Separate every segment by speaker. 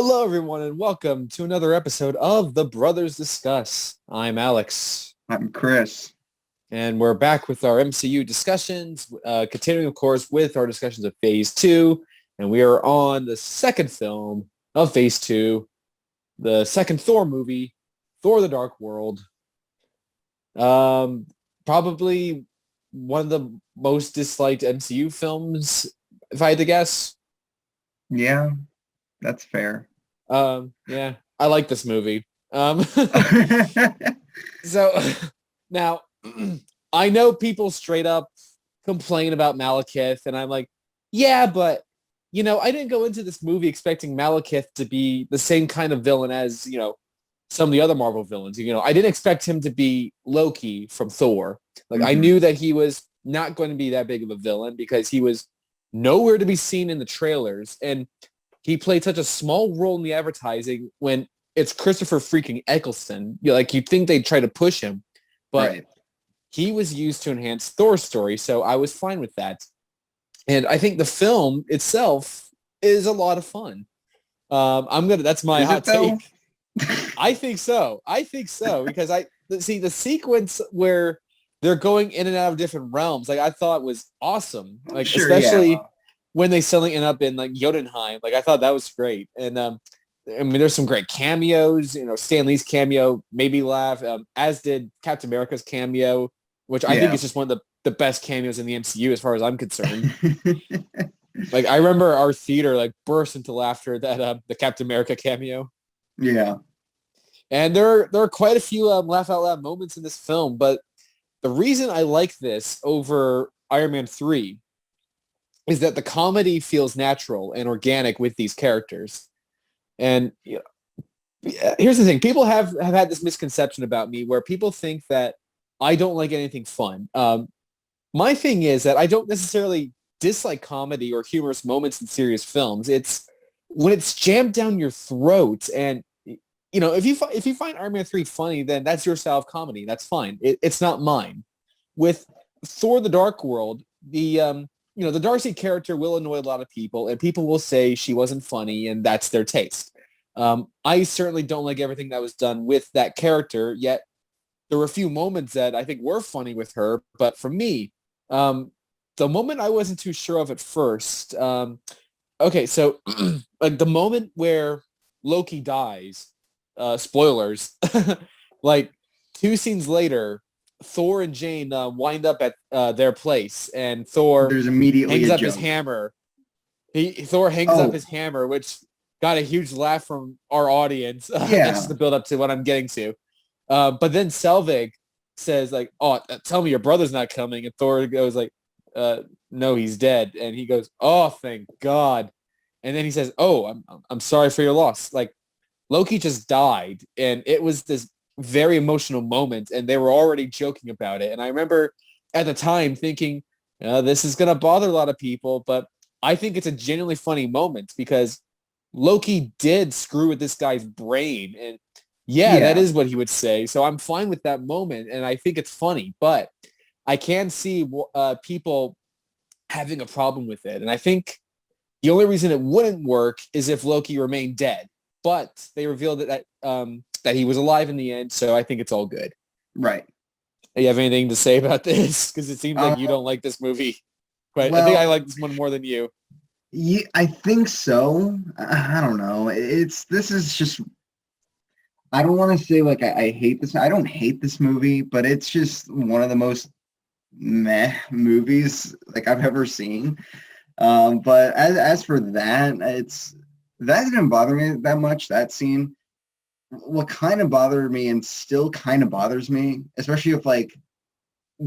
Speaker 1: Hello, everyone, and welcome to another episode of The Brothers Discuss. I'm Alex,
Speaker 2: I'm Chris.
Speaker 1: and we're back with our MCU discussions, continuing, of course, with our discussions of Phase 2, and we are on the second film of Phase 2, the second Thor movie, Thor: The Dark World. Um, Probably one of the most disliked MCU films, if I had to guess.
Speaker 2: Yeah, that's fair.
Speaker 1: Yeah, I like this movie. So now I know people straight up complain about Malekith, and I'm like, yeah, but I didn't go into this movie expecting Malekith to be the same kind of villain as, some of the other Marvel villains. I didn't expect him to be Loki from Thor. Like I
Speaker 2: hmm
Speaker 1: knew that he was not going to be that big of a villain because he was nowhere to be seen in the trailers. And he played such a small role in the advertising when it's Christopher freaking Eccleston. Like you'd think they'd try to push him, but
Speaker 2: Right.
Speaker 1: he was used to enhance Thor's story, so I was fine with that. And I think the film itself is a lot of fun. That's my
Speaker 2: Is
Speaker 1: hot
Speaker 2: it though?
Speaker 1: take. I think so. I think so because I see the sequence where they're going in and out of different realms. Like I thought was awesome. Like
Speaker 2: Sure, yeah.
Speaker 1: especially when they suddenly end up in like Jotunheim. Like I thought that was great. And I mean, there's some great cameos. Stan Lee's cameo made me laugh, as did Captain America's cameo, which I think
Speaker 2: Yeah.
Speaker 1: is just one of the best cameos in the MCU as far as I'm concerned. Like I remember our theater like burst into laughter at the Captain America cameo.
Speaker 2: Yeah.
Speaker 1: And there are quite a few laugh out loud moments in this film, but the reason I like this over Iron Man 3 is that the comedy feels natural and organic with these characters. And here's the thing. People have had this misconception about me where people think that I don't like anything fun. My thing is that I don't necessarily dislike comedy or humorous moments in serious films. It's when it's jammed down your throat and if you find Iron Man 3 funny, then that's your style of comedy. That's fine. It's not mine. With Thor: The Dark World, the Darcy character will annoy a lot of people, and people will say she wasn't funny, and that's their taste. I certainly don't like everything that was done with that character. Yet there were a few moments that I think were funny with her. But for me, um, the moment I wasn't too sure of at first. Okay, so like the moment where Loki dies, spoilers, like two scenes later, Thor and Jane wind up at their place, and Thor
Speaker 2: There's immediately
Speaker 1: hangs
Speaker 2: a
Speaker 1: up his
Speaker 2: joke.
Speaker 1: hammer. Thor hangs up
Speaker 2: Oh,
Speaker 1: his hammer, which got a huge laugh from our audience. That's just
Speaker 2: yeah.
Speaker 1: the build up to what I'm getting to. But then Selvig says like, "Oh, tell me your brother's not coming," and Thor goes like, "No, he's dead," and he goes, "Oh, thank God." And then he says, "Oh, I'm sorry for your loss." Like Loki just died, and it was this very emotional moment, and they were already joking about it. And I remember at the time thinking, this is gonna bother a lot of people, but I think it's a genuinely funny moment because Loki did screw with this guy's brain, and yeah, that
Speaker 2: Yeah.
Speaker 1: is what he would say. So I'm fine with that moment, and I think it's funny, but I can see people having a problem with it, and I think the only reason it wouldn't work is if Loki remained dead. But they revealed that he was alive in the end, so I think it's all good.
Speaker 2: Right.
Speaker 1: You have anything to say about this? Because it seems like you
Speaker 2: Um,
Speaker 1: don't like this movie. But I think I
Speaker 2: well,
Speaker 1: like this one more than you.
Speaker 2: yeah, I think so. I don't know. This is just I don't want to say like I hate this. I don't hate this movie, but it's just one of the most meh movies like I've ever seen. But as for that, that didn't bother me that much. That scene, what kind of bothered me and still kind of bothers me, especially if like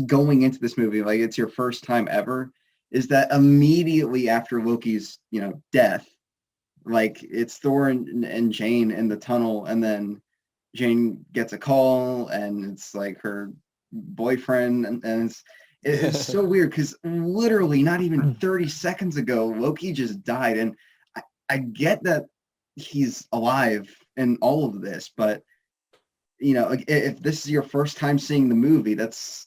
Speaker 2: going into this movie, like it's your first time ever, is that immediately after Loki's death, like it's Thor and Jane in the tunnel, and then Jane gets a call, and it's like her boyfriend, and it's so weird because literally not even 30 seconds ago, Loki just died. And I get that he's alive in all of this, but like, if this is your first time seeing the movie, that's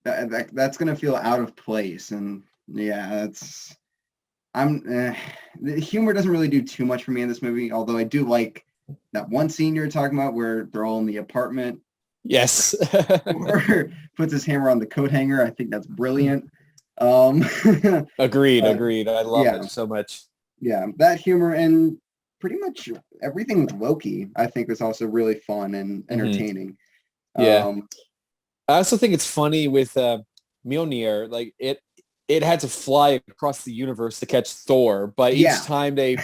Speaker 2: gonna feel out of place. And yeah, The humor doesn't really do too much for me in this movie, although I do like that one scene you're talking about where they're all in the apartment
Speaker 1: Yes.
Speaker 2: or puts his hammer on the coat hanger. I think that's brilliant. Um,
Speaker 1: Agreed,
Speaker 2: uh,
Speaker 1: agreed. I love it
Speaker 2: yeah,
Speaker 1: so much.
Speaker 2: yeah, that humor and pretty much everything with Loki, I think was also really fun and
Speaker 1: Hmm.
Speaker 2: entertaining.
Speaker 1: Yeah.
Speaker 2: Um,
Speaker 1: I also think it's funny with Mjolnir, like it had to fly across the universe to catch Thor, but each
Speaker 2: yeah,
Speaker 1: time they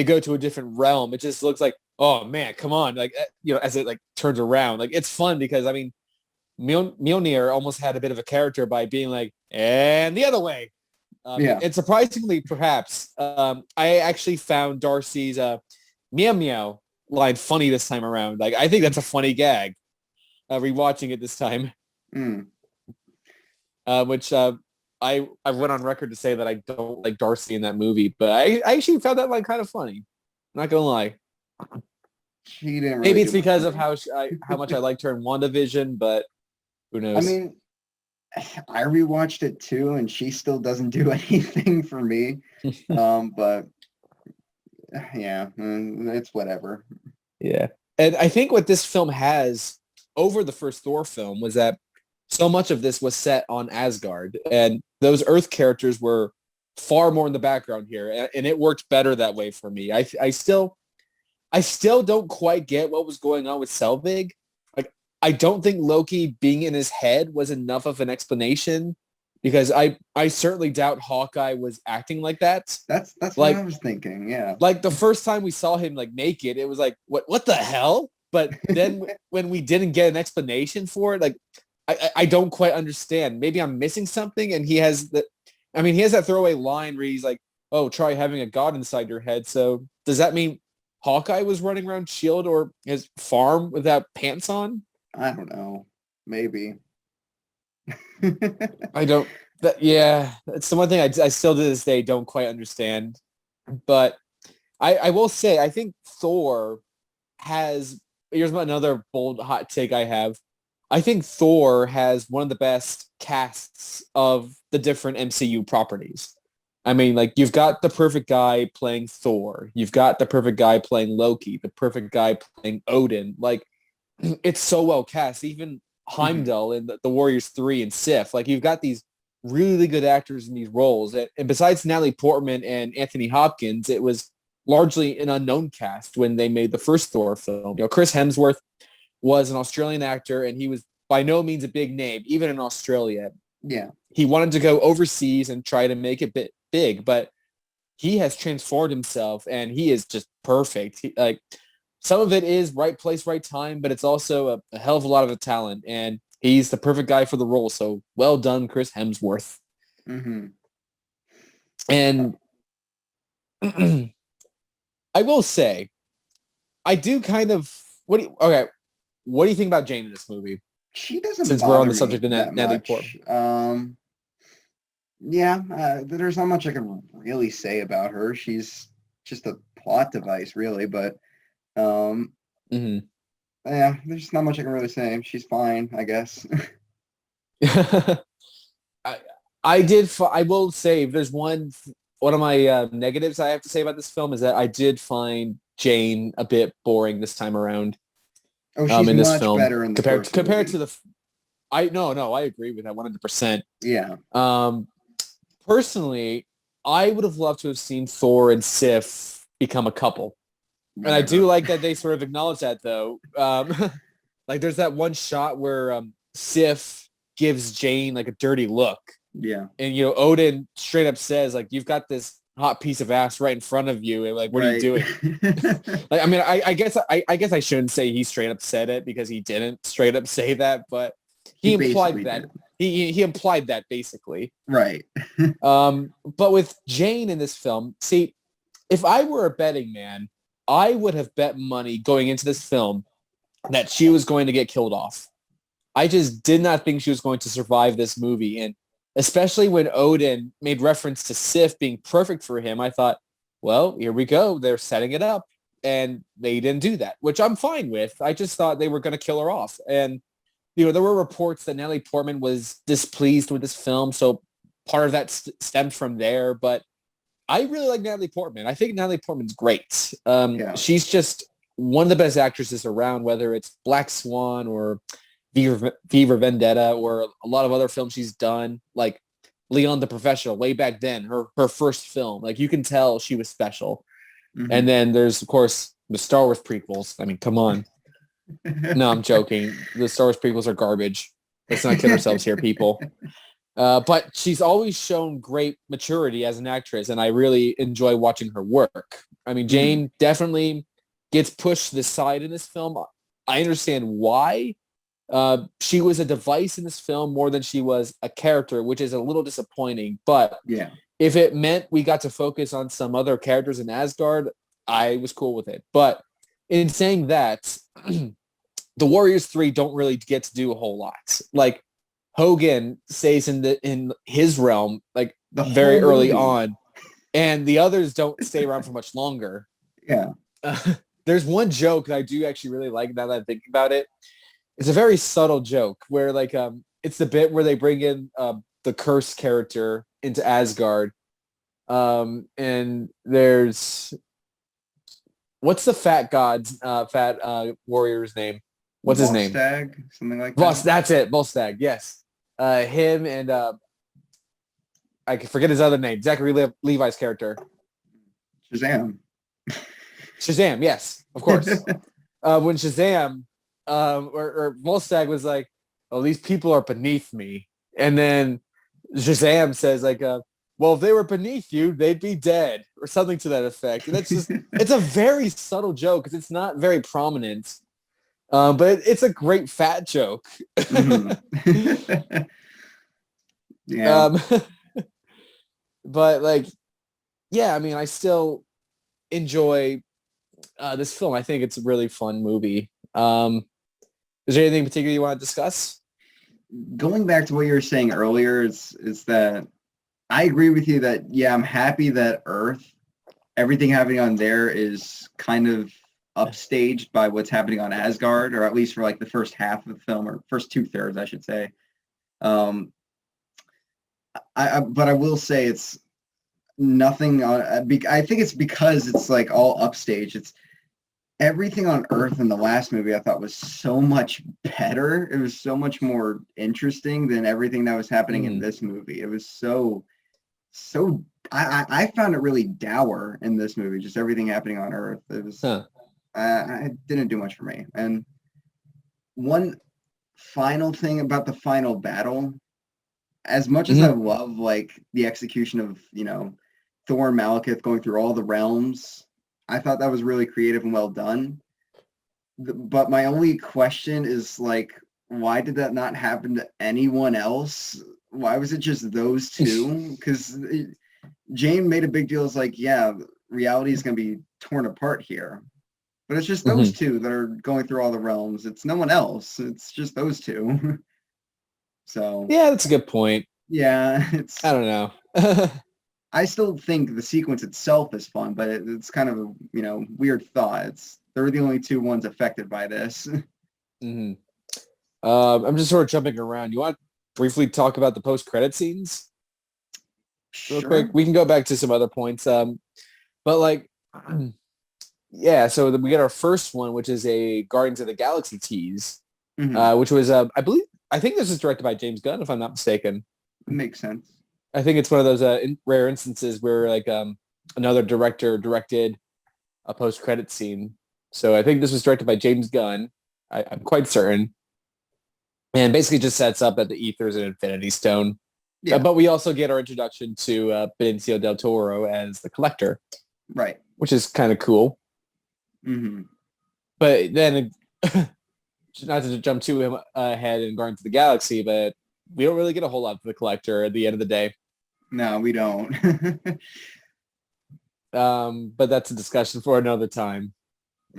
Speaker 1: go to a different realm, it just looks like, oh man, come on, like as it like turns around, like it's fun because I mean Mjolnir almost had a bit of a character by being like, and the other way.
Speaker 2: yeah.
Speaker 1: And surprisingly, perhaps, I actually found Darcy's meow meow line funny this time around. Like I think that's a funny gag. Rewatching it this time.
Speaker 2: Mm.
Speaker 1: Which I went on record to say that I don't like Darcy in that movie, but I actually found that line kind of funny. Not gonna lie.
Speaker 2: She didn't really
Speaker 1: Maybe it's
Speaker 2: do much for
Speaker 1: because of
Speaker 2: me.
Speaker 1: how much I liked her in WandaVision, but who
Speaker 2: I
Speaker 1: knows?
Speaker 2: mean, I rewatched it too, and she still doesn't do anything for me. But yeah, it's whatever.
Speaker 1: Yeah. And I think what this film has over the first Thor film was that so much of this was set on Asgard, and those Earth characters were far more in the background here, and it worked better that way for me. I still don't quite get what was going on with Selvig. Like, I don't think Loki being in his head was enough of an explanation because I certainly doubt Hawkeye was acting like that.
Speaker 2: That's what I
Speaker 1: Like
Speaker 2: was thinking. Yeah.
Speaker 1: like the first time we saw him like naked, it was like what the hell? But then when we didn't get an explanation for it, like I don't quite understand. Maybe I'm missing something. And he has the, I mean, he has that throwaway line where he's like, "Oh, try having a god inside your head." So does that mean Hawkeye was running around Shield or his farm without pants on?
Speaker 2: I don't know. Maybe.
Speaker 1: I don't. That, yeah, it's the one thing I still to this day don't quite understand. But I will say I think Thor has, here's another bold hot take I have. I think Thor has one of the best casts of the different MCU properties. I mean, like you've got the perfect guy playing Thor, you've got the perfect guy playing Loki, the perfect guy playing Odin. Like it's so well cast. Even
Speaker 2: Mhm.
Speaker 1: Heimdall in the Warriors 3 and Sif. Like you've got these really good actors in these roles. And besides Natalie Portman and Anthony Hopkins, it was largely an unknown cast when they made the first Thor film. You know, Chris Hemsworth was an Australian actor and he was by no means a big name, even in Australia.
Speaker 2: Yeah.
Speaker 1: He wanted to go overseas and try to make it big, but he has transformed himself and he is just perfect. Like some of it is right place, right time, but it's also a hell of a lot of a talent, and he's the perfect guy for the role. So well done, Chris Hemsworth.
Speaker 2: Hmm.
Speaker 1: And I will say, I do kind of okay. What do you think about Jane in this movie?
Speaker 2: She doesn't
Speaker 1: Since we're on
Speaker 2: bother
Speaker 1: the
Speaker 2: me
Speaker 1: subject of
Speaker 2: that
Speaker 1: Natalie Portman.
Speaker 2: much. Yeah, there's not much I can really say about her. She's just a plot device, really. But um,
Speaker 1: Mm-hmm.
Speaker 2: yeah, there's not much I can really say. She's fine, I guess.
Speaker 1: I I did. I will say, if there's one of my negatives I have to say about this film is that I did find Jane a bit boring this time around.
Speaker 2: Oh, she's
Speaker 1: In this
Speaker 2: much
Speaker 1: film
Speaker 2: better in the
Speaker 1: compared
Speaker 2: first
Speaker 1: compared to
Speaker 2: movie.
Speaker 1: the I no I agree with that 100%.
Speaker 2: Yeah,
Speaker 1: Um, personally, I would have loved to have seen Thor and Sif become a couple, and I do
Speaker 2: whatever.
Speaker 1: like that they sort of acknowledge that though. Like there's that one shot where Sif gives Jane like a dirty look,
Speaker 2: Yeah,
Speaker 1: and you know Odin straight up says like you've got this hot piece of ass right in front of you, and like what are you
Speaker 2: right.
Speaker 1: doing? Like I mean I guess I shouldn't say he straight up said it because he didn't straight up say that, but
Speaker 2: He
Speaker 1: he
Speaker 2: basically
Speaker 1: implied that
Speaker 2: did.
Speaker 1: he implied that basically.
Speaker 2: Right.
Speaker 1: But with Jane in this film, see, if I were a betting man, I would have bet money going into this film that she was going to get killed off. I just did not think she was going to survive this movie. And especially when Odin made reference to Sif being perfect for him, I thought, well, here we go. They're setting it up. And they didn't do that, which I'm fine with. I just thought they were going to kill her off. And, you know, there were reports that Natalie Portman was displeased with this film. So part of that stemmed from there. But I really like Natalie Portman. I think Natalie Portman's great.
Speaker 2: Yeah.
Speaker 1: She's just one of the best actresses around, whether it's Black Swan or Viva Vendetta or a lot of other films she's done, like Leon the Professional way back then, her first film. Like you can tell she was special. And
Speaker 2: Hmm.
Speaker 1: then there's of course the Star Wars prequels. I mean, come on. No, I'm joking. The Star Wars prequels are garbage. Let's not kid ourselves here, people. But she's always shown great maturity as an actress, and I really enjoy watching her work. I mean,
Speaker 2: Hmm.
Speaker 1: Jane definitely gets pushed to the side in this film. I understand why. She was a device in this film more than she was a character, which is a little disappointing. But
Speaker 2: Yeah.
Speaker 1: if it meant we got to focus on some other characters in Asgard, I was cool with it. But in saying that, the Warriors 3 don't really get to do a whole lot. Like Hogan stays in his realm like
Speaker 2: The
Speaker 1: very
Speaker 2: whole
Speaker 1: early
Speaker 2: movie.
Speaker 1: on, and the others don't stay around for much longer.
Speaker 2: Yeah.
Speaker 1: There's one joke that I do actually really like now that I'm thinking about it. It's a very subtle joke where like it's the bit where they bring in the curse character into Asgard. And there's what's the fat god's fat warrior's name? What's his name?
Speaker 2: Volstagg, something like
Speaker 1: Voss,
Speaker 2: that.
Speaker 1: that's it, Volstagg, yes. Him and I forget his other name, Zachary Levi's character.
Speaker 2: Shazam.
Speaker 1: Shazam, yes, of course. When Shazam or Volstagg was like, oh, these people are beneath me. And then Shazam says like, well, if they were beneath you, they'd be dead or something to that effect. And it's a very subtle joke because it's not very prominent. But it's a great fat joke.
Speaker 2: Hmm. Yeah.
Speaker 1: um, but like, yeah, I mean, I still enjoy this film. I think it's a really fun movie. Is there anything particular you want to discuss?
Speaker 2: Going back to what you were saying earlier, is that I agree with you that yeah, I'm happy that Earth, everything happening on there is kind of upstaged by what's happening on Asgard, or at least for like the first half of the film, or first two-thirds, I should say. Um, but I will say it's nothing on. I think it's because it's like all upstage. It's everything on Earth in the last movie. I thought was so much better. It was so much more interesting than everything that was happening in
Speaker 1: Mm.
Speaker 2: this movie. It was so. I found it really dour in this movie. Just everything happening on Earth. It was.
Speaker 1: Huh.
Speaker 2: It didn't do much for me. And one final thing about the final battle, as much as I
Speaker 1: Mm-hmm.
Speaker 2: love like the execution of, Thor and Malekith going through all the realms, I thought that was really creative and well done. But my only question is like, why did that not happen to anyone else? Why was it just those two? Because Jane made a big deal. It's like, yeah, reality is going to be torn apart here. But it's just those
Speaker 1: Mm-hmm.
Speaker 2: two that are going through all the realms. It's no one else. It's just those two. So
Speaker 1: Yeah, that's a good point.
Speaker 2: yeah,
Speaker 1: I don't know.
Speaker 2: I still think the sequence itself is fun, but it's kind of a weird thought. They're the only two ones affected by this.
Speaker 1: Hmm. I'm just sort of jumping around. You want to briefly talk about the post-credit scenes real quick?
Speaker 2: Sure.
Speaker 1: We can go back to some other points. But like, yeah. So we got our first one, which is a Guardians of the Galaxy tease,
Speaker 2: Hmm.
Speaker 1: which was I think this is directed by James Gunn, if I'm not mistaken.
Speaker 2: Makes sense.
Speaker 1: I think it's one of those rare instances where like another director directed a post-credit scene. So I think this was directed by James Gunn. I'm quite certain. And basically just sets up that the ether is an infinity stone.
Speaker 2: Yeah.
Speaker 1: But we also get our introduction to Benicio del Toro as the collector,
Speaker 2: Right.
Speaker 1: which is kind of cool.
Speaker 2: Hmm.
Speaker 1: But then, not to jump too ahead in Guardians of the Galaxy, but we don't really get a whole lot of the collector at the end of the day.
Speaker 2: No, we don't.
Speaker 1: But that's a discussion for another time.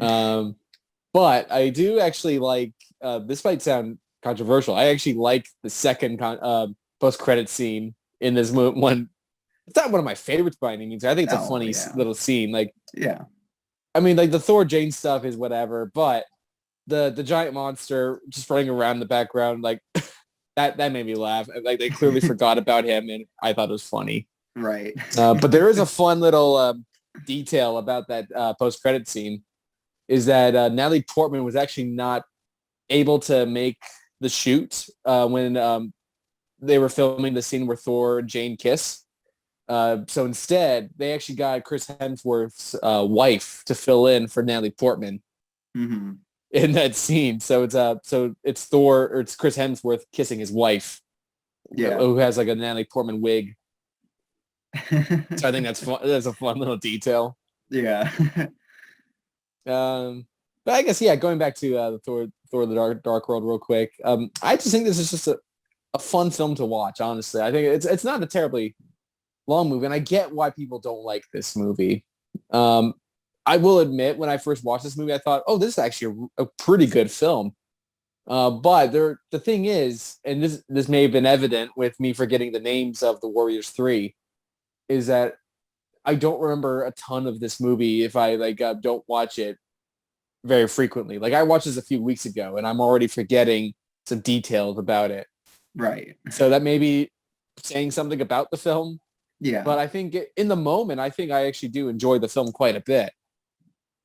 Speaker 1: Um, but I do actually like, this might sound controversial. I actually like the second post-credit scene in this one. It's not one of my favorites by any means. I think it's a
Speaker 2: Oh
Speaker 1: funny
Speaker 2: yeah.
Speaker 1: little scene. Like,
Speaker 2: Yeah.
Speaker 1: I mean, like the Thor Jane stuff is whatever, but the giant monster just running around in the background, like that made me laugh. Like they clearly forgot about him, and I thought it was funny.
Speaker 2: Right.
Speaker 1: But there is a fun little detail about that post-credit scene is that Natalie Portman was actually not able to make the shoot when they were filming the scene where Thor and Jane kiss. So instead, they actually got Chris Hemsworth's wife to fill in for Natalie Portman
Speaker 2: Hmm.
Speaker 1: in that scene. So it's Thor or it's Chris Hemsworth kissing his wife,
Speaker 2: Yeah.
Speaker 1: who has like a Natalie Portman wig. So I think that's fun. That's a fun little detail.
Speaker 2: Yeah.
Speaker 1: Um, but I guess yeah, going back to the Thor the Dark World real quick. I just think this is just a fun film to watch. Honestly, I think it's not a terribly long movie, and I get why people don't like this movie. Um, I will admit, when I first watched this movie, I thought, oh, this is actually a pretty good film. But the thing is, and this may have been evident with me forgetting the names of the Warriors 3, is that I don't remember a ton of this movie if I don't watch it very frequently. Like I watched this a few weeks ago, and I'm already forgetting some details about it.
Speaker 2: Right.
Speaker 1: So that may be saying something about the film.
Speaker 2: Yeah.
Speaker 1: But I think in the moment, I think I actually do enjoy the film quite a bit.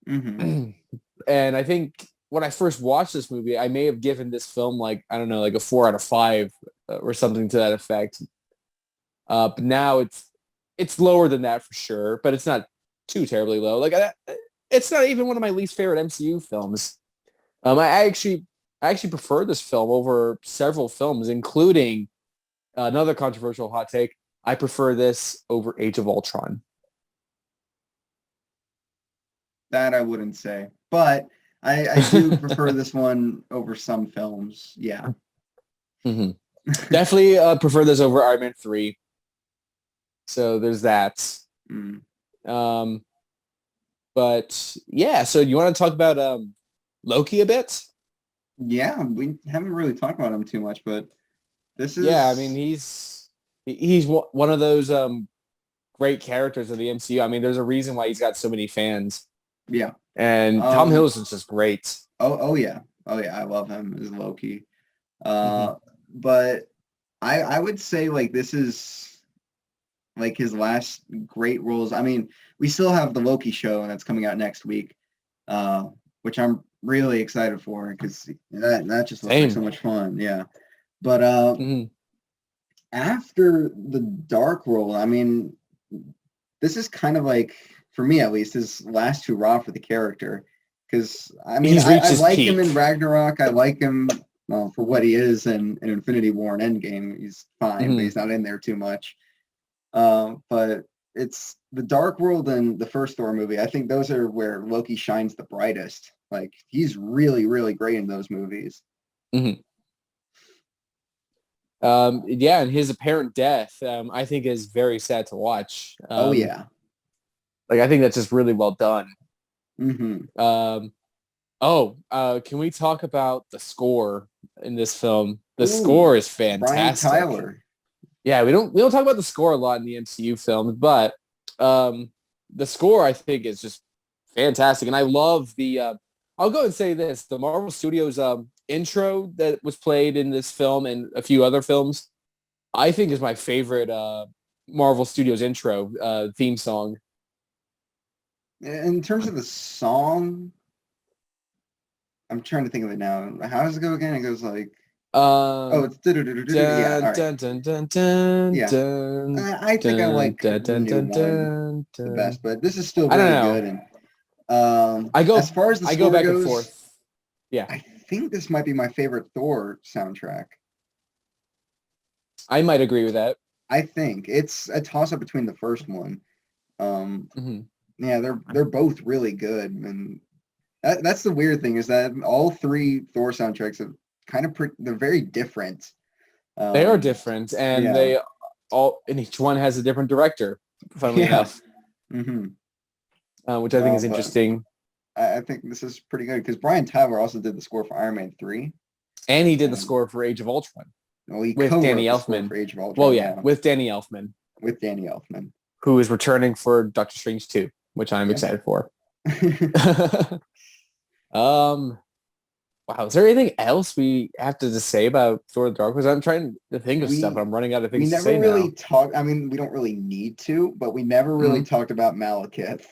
Speaker 2: Hmm.
Speaker 1: And I think when I first watched this movie, I may have given this film like, I don't know, like a 4 out of 5 or something to that effect. But now it's lower than that for sure, but it's not too terribly low. Like it's not even one of my least favorite MCU films. I actually prefer this film over several films, including another controversial hot take. I prefer this over Age of Ultron.
Speaker 2: That I wouldn't say, but I do prefer this one over some films. Yeah.
Speaker 1: Mm-hmm. Definitely prefer this over Iron Man 3. So there's that.
Speaker 2: Mm.
Speaker 1: Um, but yeah, so you want to talk about Loki a bit?
Speaker 2: Yeah, we haven't really talked about him too much, but this
Speaker 1: Yeah, I mean
Speaker 2: is
Speaker 1: he's one of those great characters of the MCU. I mean, there's a reason why he's got so many fans,
Speaker 2: yeah.
Speaker 1: and Tom Hiddleston's just great.
Speaker 2: Oh yeah. Oh yeah, I love him as Loki.
Speaker 1: Mm-hmm.
Speaker 2: But I would say like this is like his last great roles. I mean, we still have the Loki show and that's coming out next week, uh, which I'm really excited for because that just looks like so
Speaker 1: Same.
Speaker 2: much fun. Yeah. But
Speaker 1: Mm-hmm.
Speaker 2: after the Dark World, I mean, this is kind of like for me at least his last hurrah for the character. Because I mean,
Speaker 1: He's reached
Speaker 2: I
Speaker 1: his
Speaker 2: like him in
Speaker 1: peak.
Speaker 2: Ragnarok. I like him well for what he is in Infinity War and Endgame. He's fine, but
Speaker 1: Mm-hmm.
Speaker 2: he's not in there too much. But it's the Dark World and the first Thor movie. I think those are where Loki shines the brightest. Like he's really, really great in those movies.
Speaker 1: Mm-hmm. Yeah, and his apparent death, I think, is very sad to watch.
Speaker 2: Oh yeah.
Speaker 1: Like I think that's just really well done.
Speaker 2: Mm-hmm.
Speaker 1: Um, can we talk about the score in this film? The
Speaker 2: Ooh,
Speaker 1: score is
Speaker 2: Brian
Speaker 1: fantastic.
Speaker 2: Tyler.
Speaker 1: Yeah, we don't talk about the score a lot in the MCU films, but the score I think is just fantastic, and I love the. I'll go and say this: the Marvel Studios intro that was played in this film and a few other films, I think is my favorite Marvel Studios intro theme song.
Speaker 2: In terms of the song, I'm trying to think of it now. How does it go again? It goes like, oh,
Speaker 1: Um,
Speaker 2: it's yeah.
Speaker 1: dun,
Speaker 2: All right.
Speaker 1: dun, dun, dun, dun,
Speaker 2: Yeah.
Speaker 1: dun,
Speaker 2: I think I
Speaker 1: dun,
Speaker 2: like
Speaker 1: dun,
Speaker 2: the
Speaker 1: dun,
Speaker 2: new
Speaker 1: dun,
Speaker 2: one
Speaker 1: dun,
Speaker 2: the
Speaker 1: dun.
Speaker 2: best, but this is still
Speaker 1: I don't
Speaker 2: very
Speaker 1: know.
Speaker 2: good. And
Speaker 1: I
Speaker 2: as
Speaker 1: go
Speaker 2: far as the
Speaker 1: I go
Speaker 2: score
Speaker 1: back and
Speaker 2: goes,
Speaker 1: forth. Yeah,
Speaker 2: I think this might be my favorite Thor soundtrack.
Speaker 1: I might agree with that.
Speaker 2: I think it's a toss up between the first one. Um,
Speaker 1: Mm-hmm.
Speaker 2: yeah, they're both really good, and that's the weird thing is that all three Thor soundtracks have they're very different.
Speaker 1: They are
Speaker 2: Um,
Speaker 1: different, and
Speaker 2: yeah,
Speaker 1: they all and each one has a different director. Funnily
Speaker 2: yeah.
Speaker 1: enough,
Speaker 2: Hmm.
Speaker 1: which I think is
Speaker 2: But
Speaker 1: interesting.
Speaker 2: I think this is pretty good because Brian Tyler also did the score for Iron Man 3.
Speaker 1: And he did the
Speaker 2: And
Speaker 1: score for Age of Ultron
Speaker 2: well, he
Speaker 1: with Danny
Speaker 2: co-wrote the score
Speaker 1: Elfman.
Speaker 2: for Age of
Speaker 1: Well,
Speaker 2: Ultron,
Speaker 1: yeah,
Speaker 2: yeah,
Speaker 1: with Danny Elfman,
Speaker 2: with Danny Elfman.
Speaker 1: who is returning for Doctor Strange 2, which I'm
Speaker 2: Yeah.
Speaker 1: excited for. um, Wow, is there anything else we have to just say about Thor: The Dark World? I'm trying to think of stuff.
Speaker 2: We
Speaker 1: I'm running out of
Speaker 2: we
Speaker 1: things to
Speaker 2: never
Speaker 1: say
Speaker 2: really
Speaker 1: now.
Speaker 2: talked. I mean, we don't really need to, but we never really
Speaker 1: Mhm.
Speaker 2: talked about Malekith.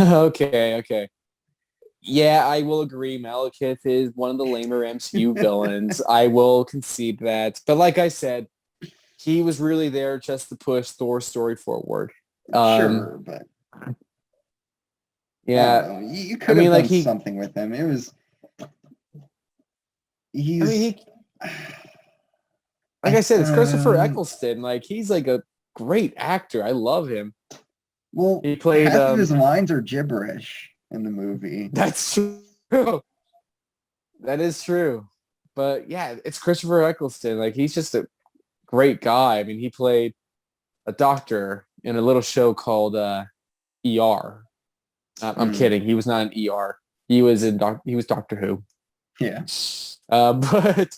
Speaker 1: Okay, okay. Yeah, I will agree. Malekith is one of the lamer MCU villains. I will concede that. But like I said, he was really there just to push Thor's story forward. Um,
Speaker 2: Sure, but I don't
Speaker 1: yeah,
Speaker 2: know. You
Speaker 1: I
Speaker 2: could have
Speaker 1: mean, like
Speaker 2: done
Speaker 1: he,
Speaker 2: something with him. It was
Speaker 1: I mean,
Speaker 2: he's
Speaker 1: he, like I said, it's Christopher
Speaker 2: um
Speaker 1: Eccleston. Like he's like a great actor. I love him.
Speaker 2: well,
Speaker 1: He played,
Speaker 2: half of his lines are gibberish in the movie.
Speaker 1: that's true. That is true. But yeah, it's Christopher Eccleston. Like he's just a great guy. I mean, he played a doctor in a little show called ER. I'm
Speaker 2: Mm,
Speaker 1: kidding. He was not in ER. He was in he was Doctor Who.
Speaker 2: yeah.
Speaker 1: But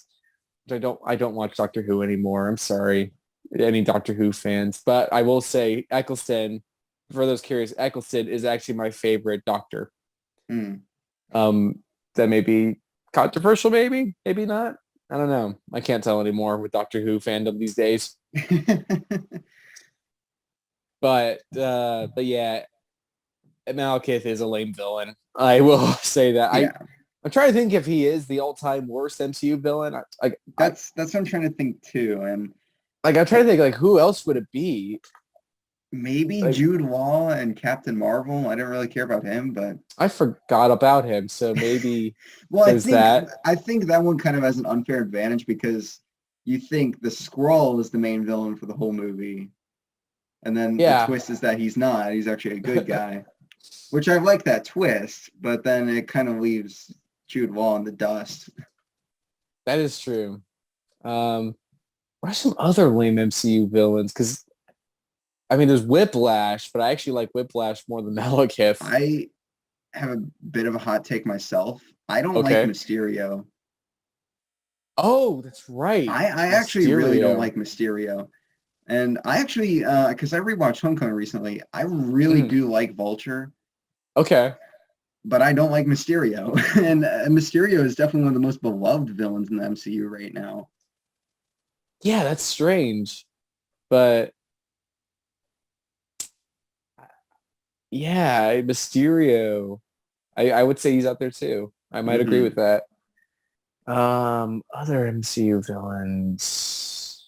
Speaker 1: I don't watch Doctor Who anymore. I'm sorry, any Doctor Who fans. But I will say Eccleston, for those curious, Eccleston is actually my favorite Doctor.
Speaker 2: Mm.
Speaker 1: Um, that may be controversial, maybe not. I don't know. I can't tell anymore with Doctor Who fandom these days. But yeah, Malekith is a lame villain. I will say that.
Speaker 2: Yeah.
Speaker 1: I'm trying to think if he is the all-time worst MCU villain.
Speaker 2: That's what I'm trying to think too. And
Speaker 1: I'm trying
Speaker 2: like
Speaker 1: to think like who else would it be?
Speaker 2: maybe
Speaker 1: Like
Speaker 2: Jude Law and Captain Marvel. I didn't really care about him, but
Speaker 1: I forgot about him, so maybe
Speaker 2: well,
Speaker 1: there's that.
Speaker 2: I think that one kind of has an unfair advantage because you think the Skrull is the main villain for the whole movie, and then the
Speaker 1: Yeah,
Speaker 2: twist is that he's not. He's actually a good guy, which I like that twist. But then it kind of leaves Jude Law in the dust.
Speaker 1: that is true. What are some other lame MCU villains? Because I mean, there's Whiplash, but I actually like Whiplash more than Malekith.
Speaker 2: I have a bit of a hot take myself. I don't like
Speaker 1: Okay.
Speaker 2: Mysterio.
Speaker 1: Oh, that's right.
Speaker 2: I actually really don't
Speaker 1: Mysterio.
Speaker 2: like Mysterio. And I actually, because I rewatched Homecoming recently, I really
Speaker 1: Mhm.
Speaker 2: do like Vulture,
Speaker 1: Okay.
Speaker 2: but I don't like Mysterio. And Mysterio is definitely one of the most beloved villains in the MCU right now.
Speaker 1: Yeah, that's strange. But yeah, Mysterio. I would say he's up there too. I might agree with
Speaker 2: Hmm.
Speaker 1: that. Other MCU villains.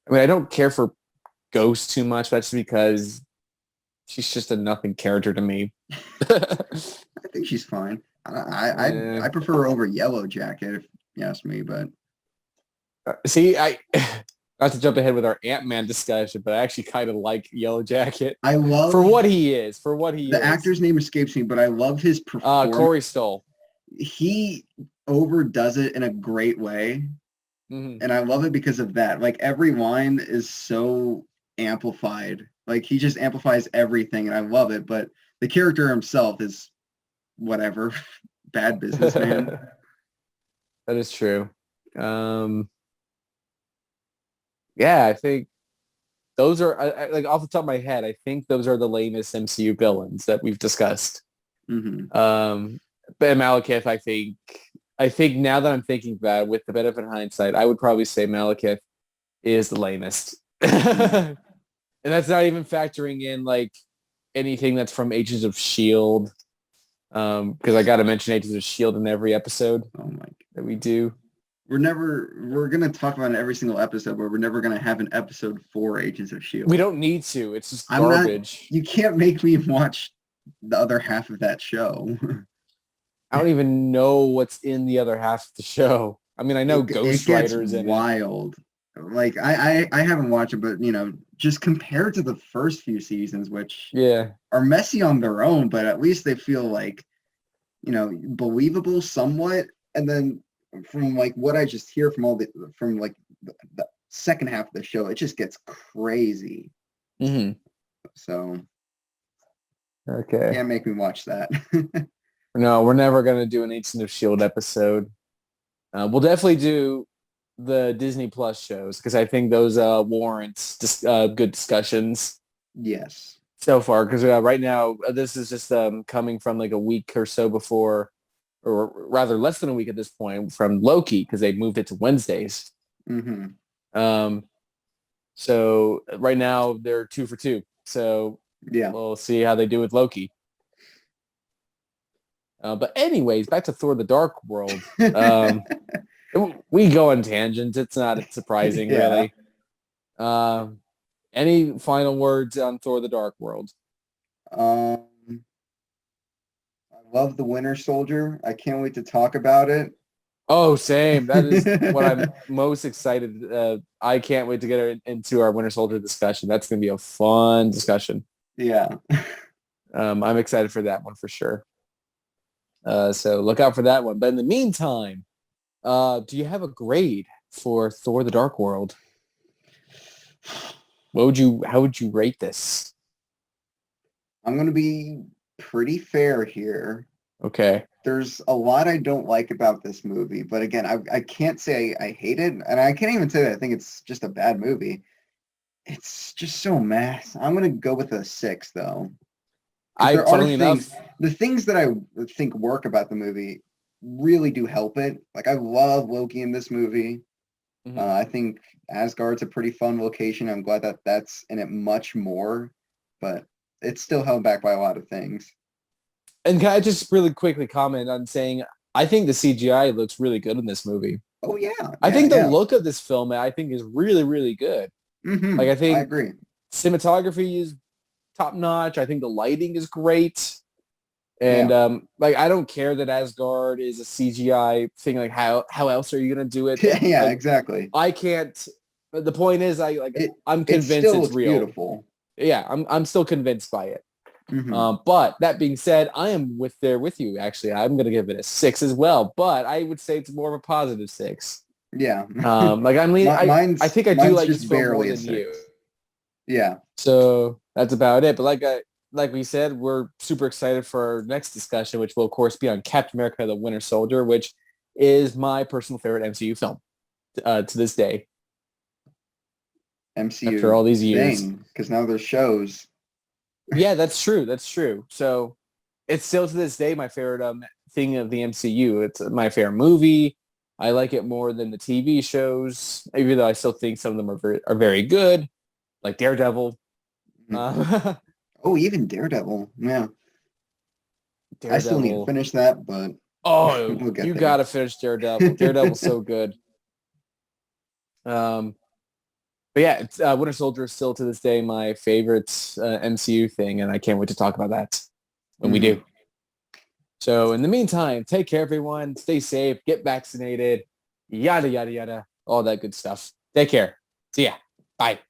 Speaker 1: I mean, I don't care for Ghost too much. That's because she's just a nothing character to me.
Speaker 2: I think she's fine. I
Speaker 1: Eh.
Speaker 2: prefer her over Yellow Jacket, if you ask me, but
Speaker 1: See, I not to jump ahead with our Ant-Man discussion, but I actually kind of like Yellow Jacket
Speaker 2: I
Speaker 1: for
Speaker 2: love
Speaker 1: what he is. For what he
Speaker 2: the
Speaker 1: is.
Speaker 2: actor's name escapes me, but I love his performance.
Speaker 1: Corey Stoll.
Speaker 2: He overdoes it in a great way.
Speaker 1: Hmm.
Speaker 2: And I love it because of that. Like every line is so amplified. Like he just amplifies everything, and I love it. But the character himself is whatever, bad businessman.
Speaker 1: That is true. Um, yeah, I think those are like off the top of my head. I think those are the lamest MCU villains that we've discussed.
Speaker 2: Hmm.
Speaker 1: Um, but Malekith, I think now that I'm thinking about it, with the benefit of hindsight, I would probably say Malekith is the lamest.
Speaker 2: Mm.
Speaker 1: And that's not even factoring in like anything that's from Agents of S.H.I.E.L.D. Because I got to mention Agents of S.H.I.E.L.D. in every episode
Speaker 2: Oh my!
Speaker 1: that we do.
Speaker 2: We're gonna talk about it in every single episode, but we're never gonna have an episode for Agents of
Speaker 1: We
Speaker 2: Shield.
Speaker 1: don't need to. It's just
Speaker 2: I'm not.
Speaker 1: garbage.
Speaker 2: You can't make me watch the other half of that show.
Speaker 1: I don't even know what's in the other half of the show. I mean, I know
Speaker 2: It
Speaker 1: Ghost
Speaker 2: gets
Speaker 1: Rider's in it.
Speaker 2: wild. Like I haven't watched it, but just compared to the first few seasons, which
Speaker 1: Yeah.
Speaker 2: are messy on their own, but at least they feel like, believable somewhat. And then from like what I just hear from from like the second half of the show, it just gets crazy.
Speaker 1: Hmm.
Speaker 2: So
Speaker 1: Okay.
Speaker 2: can't make me watch that.
Speaker 1: No, we're never gonna do an Agents of Shield episode. We'll definitely do the Disney Plus shows because I think those warrants good discussions
Speaker 2: Yes.
Speaker 1: so far. Because right now this is just coming from like a week or so before or rather less than a week at this point from Loki because they moved it to Wednesdays.
Speaker 2: Mm-hmm.
Speaker 1: Um, so right now they're 2 for 2. So
Speaker 2: Yeah.
Speaker 1: we'll see how they do with Loki. But anyways, back to Thor: The Dark World. We go on tangents. It's not surprising,
Speaker 2: Yeah.
Speaker 1: really. Any final words on Thor: The Dark World?
Speaker 2: Um, I love the Winter Soldier. I can't wait to talk about it.
Speaker 1: Oh, same. That is what I'm most excited. I can't wait to get into our Winter Soldier discussion. That's going to be a fun discussion.
Speaker 2: Yeah.
Speaker 1: I'm excited for that one for sure. So look out for that one. But in the meantime, do you have a grade for Thor: The Dark World? How would you rate this?
Speaker 2: I'm going to be pretty fair here.
Speaker 1: Okay.
Speaker 2: There's a lot I don't like about this movie, but again, I can't say I hate it, and I can't even say that I think it's just a bad movie. It's just so mess. I'm going to go with a 6, though. Because there are
Speaker 1: Funnily
Speaker 2: things,
Speaker 1: enough,
Speaker 2: the things that I think work about the movie really do help it. Like, I love Loki in this movie.
Speaker 1: mhm.
Speaker 2: I think Asgard's a pretty fun location. I'm glad that that's in it much more, but it's still held back by a lot of things.
Speaker 1: And can I just really quickly comment on saying I think the CGI looks really good in this movie.
Speaker 2: Oh yeah,
Speaker 1: I
Speaker 2: yeah,
Speaker 1: think the
Speaker 2: yeah.
Speaker 1: look of this film, I think, is really, really good. Like I
Speaker 2: I
Speaker 1: think
Speaker 2: agree.
Speaker 1: cinematography is top notch. I think the lighting is great. And
Speaker 2: Yeah.
Speaker 1: like I don't care that Asgard is a CGI thing. Like how else are you gonna do it?
Speaker 2: Yeah, yeah,
Speaker 1: Like
Speaker 2: exactly.
Speaker 1: I can't. But the point is,
Speaker 2: It
Speaker 1: I'm
Speaker 2: it
Speaker 1: convinced
Speaker 2: still
Speaker 1: it's
Speaker 2: looks
Speaker 1: real.
Speaker 2: beautiful.
Speaker 1: Yeah, I'm still convinced by it.
Speaker 2: Hmm.
Speaker 1: But that being said, I am with you. Actually, I'm gonna give it a 6 as well. But I would say it's more of a positive 6.
Speaker 2: Yeah.
Speaker 1: Like I'm leaning. I think I do
Speaker 2: Mine's
Speaker 1: like this
Speaker 2: just
Speaker 1: film more
Speaker 2: barely a
Speaker 1: than you.
Speaker 2: 6. Yeah.
Speaker 1: So that's about it. But like we said, we're super excited for our next discussion, which will of course be on Captain America: The Winter Soldier, which is my personal favorite MCU film to this day. After
Speaker 2: MCU
Speaker 1: all these years,
Speaker 2: thing, because now there's shows.
Speaker 1: yeah, that's true. That's true. So it's still to this day my favorite thing of the MCU. It's my favorite movie. I like it more than the TV shows, even though I still think some of them are very good, like Daredevil.
Speaker 2: Mhm.
Speaker 1: Uh,
Speaker 2: Oh, even Daredevil. Yeah. I still need to
Speaker 1: Daredevil.
Speaker 2: finish that, but
Speaker 1: Oh,
Speaker 2: we'll get
Speaker 1: you
Speaker 2: there.
Speaker 1: gotta finish Daredevil. Daredevil's so good. Um, but yeah, Winter Soldier is still to this day my favorite MCU thing, and I can't wait to talk about that when we
Speaker 2: Hmm.
Speaker 1: do. So in the meantime, take care, everyone. Stay safe. Get vaccinated. Yada yada yada. All that good stuff. Take care. See ya. Bye.